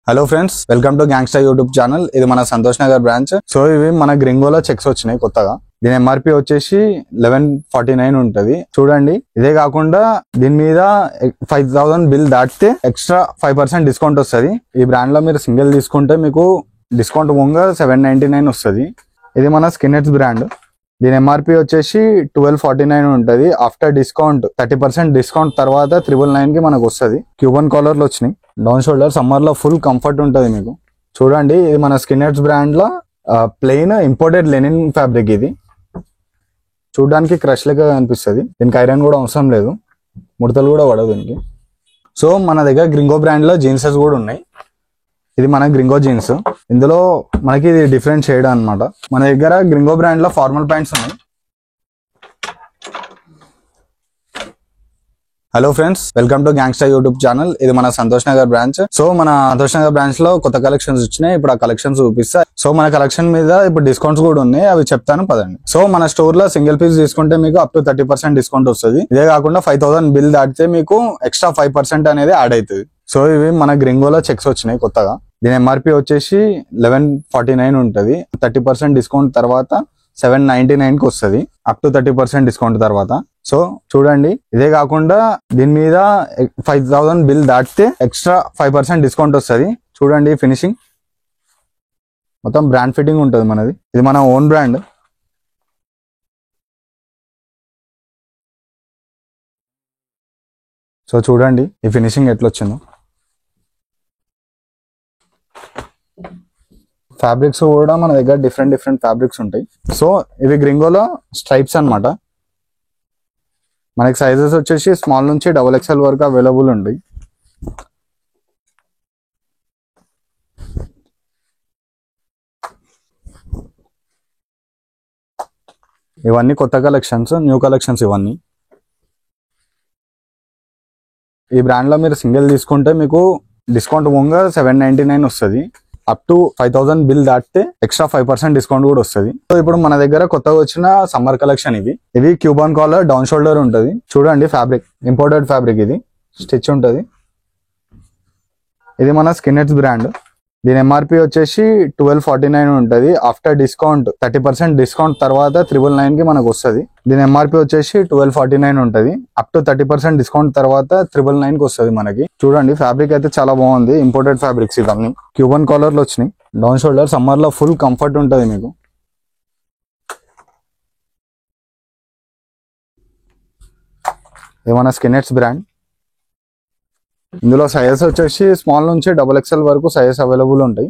Hello friends, welcome to gangster YouTube channel. ఇది మన Santosh Nagar branch. So ఇవి మన గ్రింగోలో చెక్స్ వచ్చినాయి కొత్తగా. దీని ఎంఆర్పి వచ్చేసి 1149 ఉంటది. చూడండి, ఇదే కాకుండా దీని మీద 5000 బిల్ దాటితే ఎక్స్ట్రా 5% డిస్కౌంట్ వస్తుంది. ఈ బ్రాండ్ లో మీరు సింగిల్ తీసుకుంటే మీకు డిస్కౌంట్ పోగా 799 వస్తుంది. ఇది మన స్కిన్నెట్స్ బ్రాండ్. దీని ఎంఆర్పి వచ్చేసి 1249 ఉంటది. ఆఫ్టర్ డిస్కౌంట్ 30% డిస్కౌంట్ తర్వాత 999 కి మనకు వస్తుంది. క్యూబన్ కాలర్ లో వచ్చినాయి. డౌన్ షోల్డర్, సమ్మర్ లో ఫుల్ కంఫర్ట్ ఉంటది మీకు. చూడండి, ఇది మన స్కిన్నెట్స్ బ్రాండ్ లో ప్లెయిన్ ఇంపోర్టెడ్ లెనిన్ ఫ్యాబ్రిక్. ఇది చూడడానికి క్రష్ లెక్క అనిపిస్తుంది. దీనికి ఐరన్ కూడా అవసరం లేదు, ముడతలు కూడా పడవు దీనికి. సో మన దగ్గర గ్రింగో బ్రాండ్ లో జీన్సెస్ కూడా ఉన్నాయి. ఇది మన గ్రింగో జీన్స్. ఇందులో మనకి ఇది డిఫరెంట్ షేడ్ అన్నమాట. మన దగ్గర గ్రింగో బ్రాండ్ లో ఫార్మల్ ప్యాంట్స్ ఉన్నాయి. Hello friends, welcome to gangster YouTube channel. ఇది మన సంతోష్ నగర్ బ్రాంచ్. సో మన సంతోష్ నగర్ బ్రాంచ్ లో కొత్త కలెక్షన్స్ వచ్చినాయి. ఇప్పుడు ఆ కలెక్షన్స్ చూపిస్తా. సో మన కలెక్షన్ మీద ఇప్పుడు డిస్కౌంట్స్ కూడా ఉన్నాయి, అవి చెప్తాను పదండి. సో మన స్టోర్ లో సింగిల్ పీస్ తీసుకుంటే మీకు అప్ టు 30% డిస్కౌంట్ వస్తుంది. ఇదే కాకుండా 5000 బిల్ దాటితే మీకు ఎక్స్ట్రా 5% అనేది యాడ్ అవుతుంది. సో ఇవి మన గ్రింగోలో చెక్స్ వచ్చినాయి కొత్తగా. దీని ఎంఆర్పి వచ్చేసి 1149 ఉంటది. 30% డిస్కౌంట్ తర్వాత 799 కి వస్తుంది, అప్ టు 30% డిస్కౌంట్ తర్వాత. సో చూడండి, ఇదే కాకుండా దీని మీద 5000 బిల్ దాటితే ఎక్స్ట్రా 5% డిస్కౌంట్ వస్తుంది. చూడండి, ఫినిషింగ్ మొత్తం బ్రాండ్ ఫిట్టింగ్ ఉంటుంది మనది. ఇది మన ఓన్ బ్రాండ్. సో చూడండి ఈ ఫినిషింగ్ ఎట్లా వచ్చిందో. ఫ్యాబ్రిక్స్ కూడా మన దగ్గర డిఫరెంట్ ఫ్యాబ్రిక్స్ ఉంటాయి. సో ఇవి గ్రింగోలో స్ట్రైప్స్ అన్నమాట. మనకి సైజెస్ వచ్చేసి స్మాల్ నుంచి XXL వరకు అవైలబుల్ ఉంటాయి. ఇవన్నీ కొత్త కలెక్షన్స్, న్యూ కలెక్షన్స్ ఇవన్నీ. ఈ బ్రాండ్ లో మీరు సింగిల్ తీసుకుంటే మీకు డిస్కౌంట్ పోగా 799 వస్తుంది. అప్ టు 5000 బిల్ దాటితే ఎక్స్ట్రా 5% డిస్కౌంట్ కూడా వస్తుంది. సో ఇప్పుడు మన దగ్గర కొత్తగా వచ్చిన సమ్మర్ కలెక్షన్ ఇవి క్యూబాన్ కాలర్, డౌన్ షోల్డర్ ఉంటుంది. చూడండి, ఫ్యాబ్రిక్ ఇంపోర్టెడ్ ఫ్యాబ్రిక్. ఇది స్టిచ్ ఉంటుంది. ఇది మన స్కిన్నెట్స్ బ్రాండ్. దీని ఎంఆర్పి వచ్చేసి 1249 ఉంటది. ఆఫ్టర్ డిస్కౌంట్ 30% డిస్కౌంట్ తర్వాత 999 కి మనకు వస్తుంది. దీని ఎంఆర్పి వచ్చేసి 1249 ఉంటది. అప్ టు 30% డిస్కౌంట్ తర్వాత 999 కి వస్తుంది మనకి. చూడండి, ఫ్యాబ్రిక్ అయితే చాలా బాగుంది. ఇంపోర్టెడ్ ఫ్యాబ్రిక్స్ ఇవన్నీ. క్యూబన్ కాలర్ లో వచ్చినాయి. డౌన్ షోల్డర్, సమ్మర్ లో ఫుల్ కంఫర్ట్ ఉంటది మీకు. ఇది మన స్కిన్నెట్స్ బ్రాండ్. ఇందులో సైజెస్ వచ్చేసి స్మాల్ నుంచి XXL వరకు సైజెస్ అవైలబుల్ ఉంటాయి.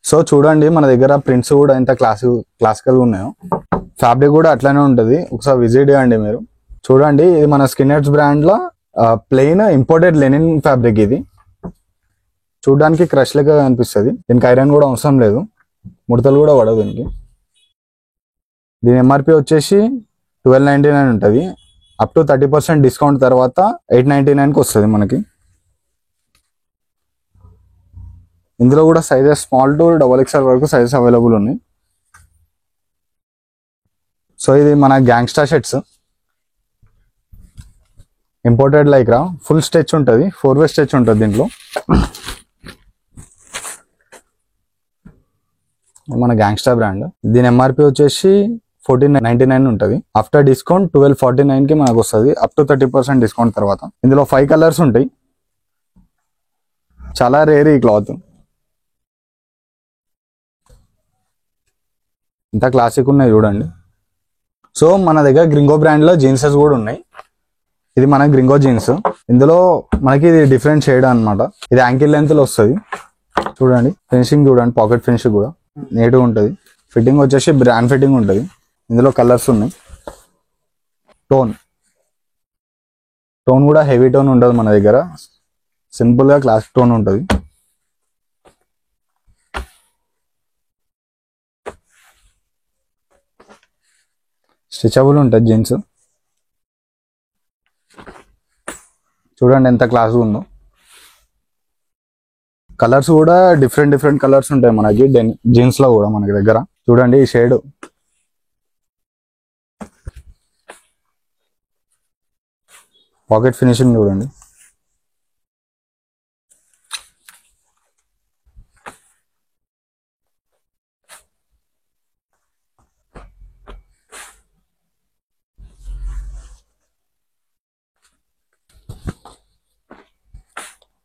సో చూడండి, మన దగ్గర ప్రింట్స్ కూడా ఎంత క్లాసికల్ ఉన్నాయో. ఫ్యాబ్రిక్ కూడా అట్లానే ఉంటుంది. ఒకసారి విజిట్ చేయండి మీరు. చూడండి, ఇది మన స్కిన్నెట్స్ బ్రాండ్ లో ప్లెయిన్ ఇంపోర్టెడ్ లెనిన్ ఫ్యాబ్రిక్. ఇది చూడడానికి క్రష్ లెక్క అనిపిస్తుంది. దీనికి ఐరన్ కూడా అవసరం లేదు, ముడతలు కూడా పడవు దీనికి. దీని ఎంఆర్పి వచ్చేసి 1299 ఉంటుంది. అప్ టు 30% డిస్కౌంట్ తర్వాత 899 కి వస్తుంది మనకి. ఇందులో కూడా సైజెస్ స్మాల్ టు XXL వరకు సైజెస్ అవైలబుల్ ఉన్నాయి. సో ఇది మన gangster shirts. Imported Lycra, full stitch ఉంటుంది, 4-way స్టిచ్ ఉంటుంది దీంట్లో. మన గ్యాంగ్స్టర్ బ్రాండ్. దీని ఎంఆర్పి వచ్చేసి 1499 ఉంటుంది. ఆఫ్టర్ డిస్కౌంట్ 1249 కి మనకు వస్తుంది, అప్ టు 30% డిస్కౌంట్ తర్వాత. ఇందులో 5 కలర్స్ ఉంటాయి. చాలా రేర్ ఈ క్లాత్. ఇంత క్లాసిక్ ఉన్నాయి చూడండి. సో మన దగ్గర గ్రింగో బ్రాండ్ లో జీన్సెస్ కూడా ఉన్నాయి. ఇది మన గ్రింగో జీన్స్. ఇందులో మనకి ఇది డిఫరెంట్ షేడ్ అన్నమాట. ఇది యాంకిల్ లెంత్ లో వస్తుంది. చూడండి, ఫినిషింగ్ చూడండి, పాకెట్ ఫినిషింగ్ కూడా నీట్గా ఉంటుంది. ఫిట్టింగ్ వచ్చేసి బ్రాండ్ ఫిట్టింగ్ ఉంటుంది. ఇందులో కలర్స్ ఉన్నాయి. టోన్ కూడా హెవీ టోన్ ఉండదు మన దగ్గర. సింపుల్ గా క్లాసిక్ టోన్ ఉంటుంది. స్ట్రెచబుల్ ఉంటుంది జీన్స్. చూడండి ఎంత క్లాస్ ఉందో. కలర్స్ కూడా డిఫరెంట్ కలర్స్ ఉంటాయి మనకి జీన్స్ లో కూడా మనకి దగ్గర. చూడండి ఈ షేడ్. పాకెట్ ఫినిషింగ్ చూడండి.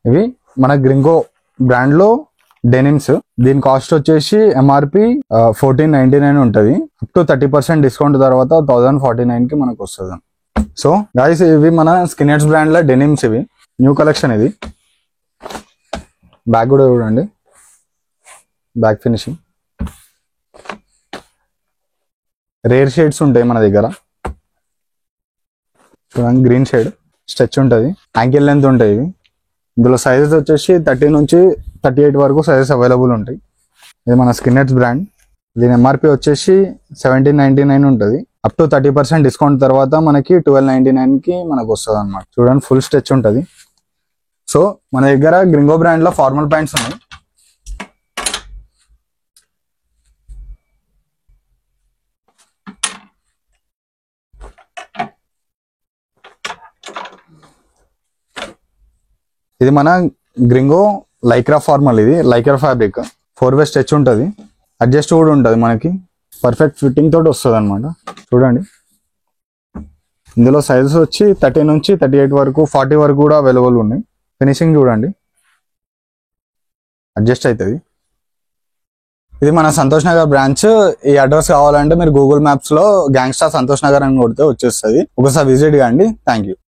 ఇవి మన గ్రింగో బ్రాండ్ లో డెనిమ్స్. దీని కాస్ట్ వచ్చేసి ఎంఆర్పి 1499 ఉంటది. అప్ టు 30% డిస్కౌంట్ తర్వాత 1049 కి మనకు వస్తుంది. సో గైస్ ఇవి మన స్కిన్ హెడ్స్ బ్రాండ్ లో డెనిమ్స్. ఇవి న్యూ కలెక్షన్. ఇది బ్యాక్ కూడా చూడండి, బ్యాక్ ఫినిషింగ్. రేర్ షేడ్స్ ఉంటాయి మన దగ్గర. చూడండి గ్రీన్ షేడ్ స్ట్రెచ్ ఉంటుంది, యాంకిల్ లెంత్ ఉంటాయి. ఇవి ఇందులో సైజెస్ వచ్చేసి 30 నుంచి 38 వరకు సైజెస్ అవైలబుల్ ఉంటాయి. ఇది మన స్కిన్ హెడ్స్ బ్రాండ్. దీని ఎంఆర్పి వచ్చేసి 1799 ఉంటుంది. అప్ టు 30% డిస్కౌంట్ తర్వాత మనకి 1299 కి మనకు వస్తుంది అనమాట. చూడండి ఫుల్ స్ట్రెచ్ ఉంటుంది. సో మన దగ్గర గ్రింగో బ్రాండ్ లో ఫార్మల్ ప్యాంట్స్ ఉన్నాయి. ఇది మన గ్రింగో లైక్రా ఫార్మల్. ఇది లైక్రా ఫ్యాబ్రిక్, 4-way స్ట్రెచ్ ఉంటుంది, అడ్జస్ట్ కూడా ఉంటుంది మనకి. పర్ఫెక్ట్ ఫిట్టింగ్ తోటి వస్తుంది అనమాట. చూడండి ఇందులో సైజెస్ వచ్చి 30 నుంచి 38 వరకు 40 వరకు కూడా అవైలబుల్ ఉన్నాయి. ఫినిషింగ్ చూడండి, అడ్జస్ట్ అవుతుంది. ఇది మన సంతోష్ నగర్ బ్రాంచ్. ఈ అడ్రస్ కావాలంటే మీరు గూగుల్ మ్యాప్స్ లో గ్యాంగ్స్టార్ సంతోష్ నగర్ అని కొడితే వచ్చేస్తుంది. ఒకసారి విజిట్ కాండి. Thank you.